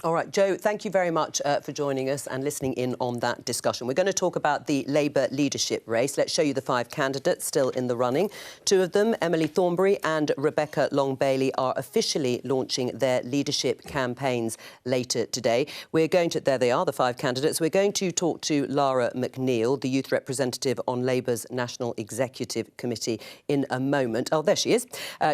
All right, Joe, thank you very much for joining us and listening in on that discussion. We're going to talk about the Labour leadership race. Let's show you the 5 candidates still in the running. 2 of them, Emily Thornberry and Rebecca Long-Bailey, are officially launching their leadership campaigns later today. We're going to... There they are, the 5 candidates. We're going to talk to Lara McNeill, the youth representative on Labour's National Executive Committee, in a moment. Oh, there she is.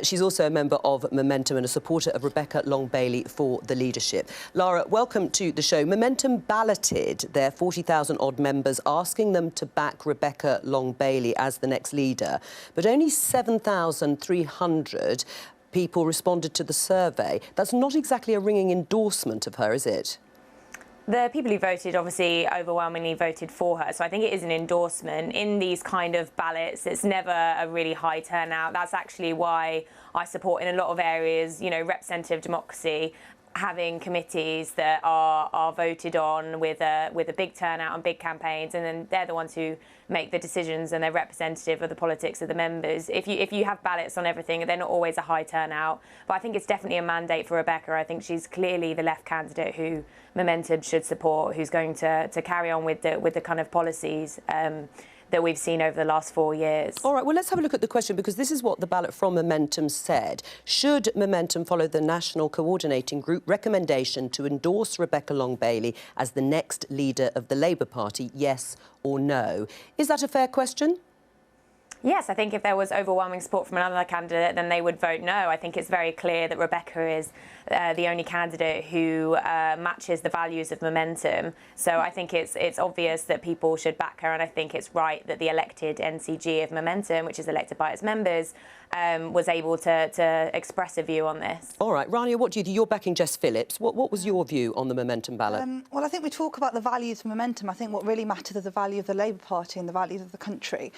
She's also a member of Momentum and a supporter of Rebecca Long-Bailey for the leadership. Lara, welcome to the show. Momentum balloted their 40,000-odd members, asking them to back Rebecca Long-Bailey as the next leader, but only 7,300 people responded to the survey. That's not exactly a ringing endorsement of her, is it? The people who voted obviously overwhelmingly voted for her, so I think it is an endorsement. In these kind of ballots, it's never a really high turnout. That's actually why I support, in a lot of areas, you know, representative democracy, having committees that are voted on with a big turnout and big campaigns, and then they're the ones who make the decisions and they're representative of the politics of the members. If you have ballots on everything, they're not always a high turnout. But I think it's definitely a mandate for Rebecca. I think she's clearly the left candidate who Momentum should support, who's going to carry on with the kind of policies that we've seen over the last 4 years. All right, well, let's have a look at the question, because this is what the ballot from Momentum said. Should Momentum follow the National Coordinating Group recommendation to endorse Rebecca Long-Bailey as the next leader of the Labour Party, yes or no? Is that a fair question? Yes, I think if there was overwhelming support from another candidate, then they would vote no. I think it's very clear that Rebecca is the only candidate who matches the values of Momentum. So I think it's obvious that people should back her, and I think it's right that the elected NCG of Momentum, which is elected by its members, was able to express a view on this. All right, Rania, what do you do? You're backing Jess Phillips. What was your view on the Momentum ballot? Well, I think we talk about the values of Momentum. I think what really matters is the value of the Labour Party and the values of the country.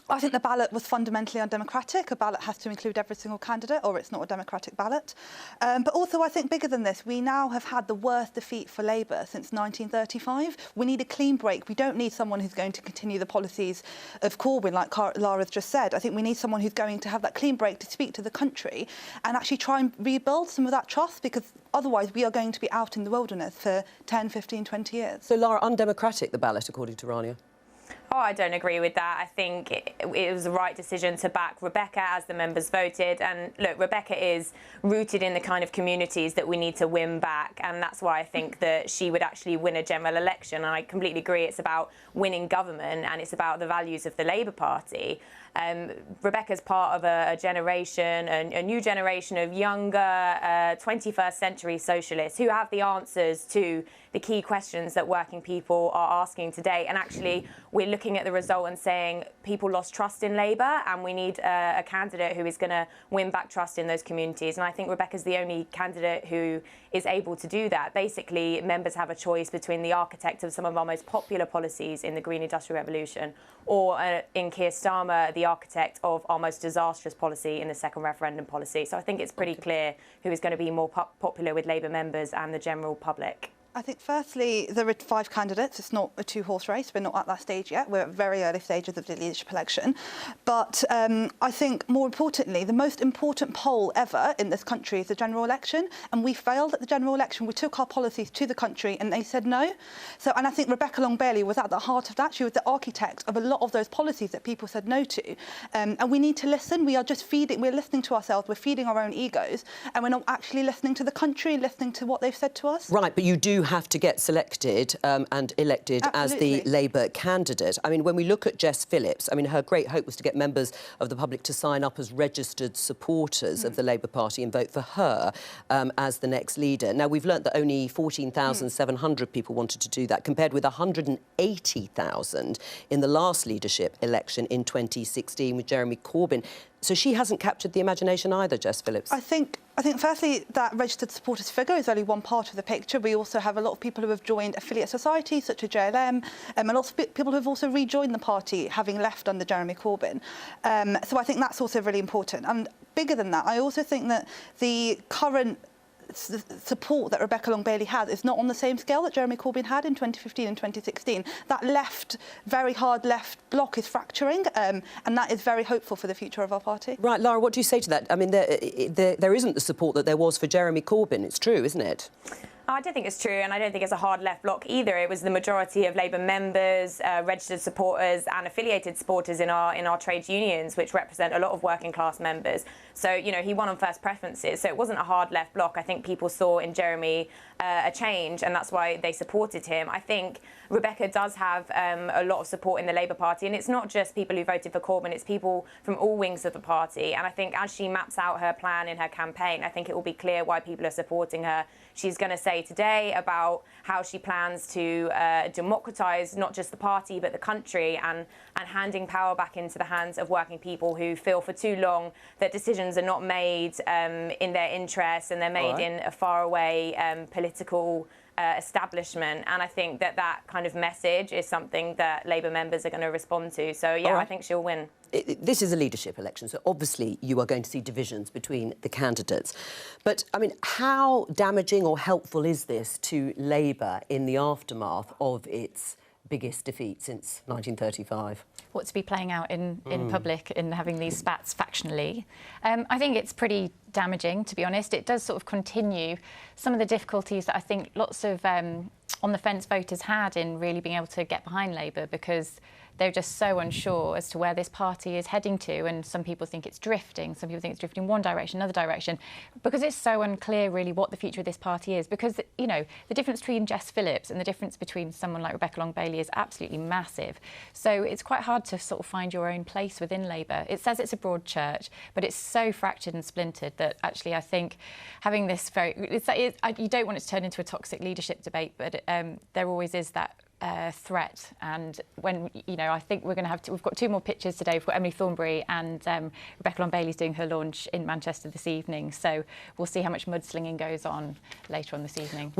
I think the ballot was fundamentally undemocratic. A ballot has to include every single candidate, or it's not a democratic ballot. But also, I think bigger than this, we now have had the worst defeat for Labour since 1935. We need a clean break. We don't need someone who's going to continue the policies of Corbyn, like Lara's just said. I think we need someone who's going to have that clean break to speak to the country and actually try and rebuild some of that trust, because otherwise we are going to be out in the wilderness for 10, 15, 20 years. So, Lara, undemocratic, the ballot, according to Rania? Oh, I don't agree with that. I think it was the right decision to back Rebecca as the members voted. And look, Rebecca is rooted in the kind of communities that we need to win back. And that's why I think that she would actually win a general election. And I completely agree. It's about winning government, and it's about the values of the Labour Party. Rebecca's part of a generation, a new generation of younger 21st century socialists who have the answers to the key questions that working people are asking today. And actually, we're looking at the result and saying people lost trust in Labour, and we need a candidate who is going to win back trust in those communities. And I think Rebecca's the only candidate who is able to do that. Basically, members have a choice between the architect of some of our most popular policies in the Green Industrial Revolution, or in Keir Starmer, the architect of our most disastrous policy in the second referendum policy. So I think it's pretty clear who is going to be more popular with Labour members and the general public. I think, firstly, there are 5 candidates. It's not a 2-horse race. We're not at that stage yet. We're at very early stages of the leadership election. But I think, more importantly, the most important poll ever in this country is the general election. And we failed at the general election. We took our policies to the country and they said no. And I think Rebecca Long-Bailey was at the heart of that. She was the architect of a lot of those policies that people said no to. And we need to listen. We are just feeding. We're listening to ourselves. We're feeding our own egos. And we're not actually listening to the country, listening to what they've said to us. Right, but you do have to get selected and elected Absolutely. as the Labour candidate. I mean, when we look at Jess Phillips, I mean, her great hope was to get members of the public to sign up as registered supporters of the Labour Party and vote for her as the next leader. Now, we've learnt that only 14,700 people wanted to do that, compared with 180,000 in the last leadership election in 2016 with Jeremy Corbyn. So she hasn't captured the imagination either, Jess Phillips. I think firstly, that registered supporters figure is only one part of the picture. We also have a lot of people who have joined affiliate societies, such as JLM, and lots of people who have also rejoined the party, having left under Jeremy Corbyn. So I think that's also really important. And bigger than that, I also think that the current support that Rebecca Long-Bailey has is not on the same scale that Jeremy Corbyn had in 2015 and 2016. That very hard left bloc is fracturing, and that is very hopeful for the future of our party. Right, Lara, what do you say to that? I mean, there isn't the support that there was for Jeremy Corbyn. It's true, isn't it? I don't think it's true, and I don't think it's a hard left bloc either. It was the majority of Labour members, registered supporters and affiliated supporters in our trade unions, which represent a lot of working class members. So, you know, he won on first preferences. So it wasn't a hard left bloc. I think people saw in Jeremy a change, and that's why they supported him. I think Rebecca does have a lot of support in the Labour Party, and it's not just people who voted for Corbyn, it's people from all wings of the party. And I think as she maps out her plan in her campaign, I think it will be clear why people are supporting her. She's going to say today about how she plans to democratise not just the party but the country, and handing power back into the hands of working people who feel for too long that decisions are not made in their interests, and they're made in a faraway political establishment. And I think that kind of message is something that Labour members are going to respond to. So, yeah, I think she'll win. This is a leadership election, so obviously you are going to see divisions between the candidates. But, I mean, how damaging or helpful is this to Labour in the aftermath of its biggest defeat since 1935? What to be playing out in public and having these spats factionally. I think it's pretty damaging, to be honest. It does sort of continue some of the difficulties that I think lots of on-the-fence voters had in really being able to get behind Labour, because they're just so unsure as to where this party is heading to, and some people think it's drifting, some people think it's drifting one direction, another direction, because it's so unclear really what the future of this party is. Because, you know, the difference between Jess Phillips and the difference between someone like Rebecca Long-Bailey is absolutely massive. So it's quite hard to sort of find your own place within Labour. It says it's a broad church, but it's so fractured and splintered that actually I think having this you don't want it to turn into a toxic leadership debate, but there always is that threat. And when, you know, I think we're going to have we've got two more pictures today. We've got Emily Thornberry and Rebecca Long-Bailey's doing her launch in Manchester this evening. So we'll see how much mudslinging goes on later on this evening.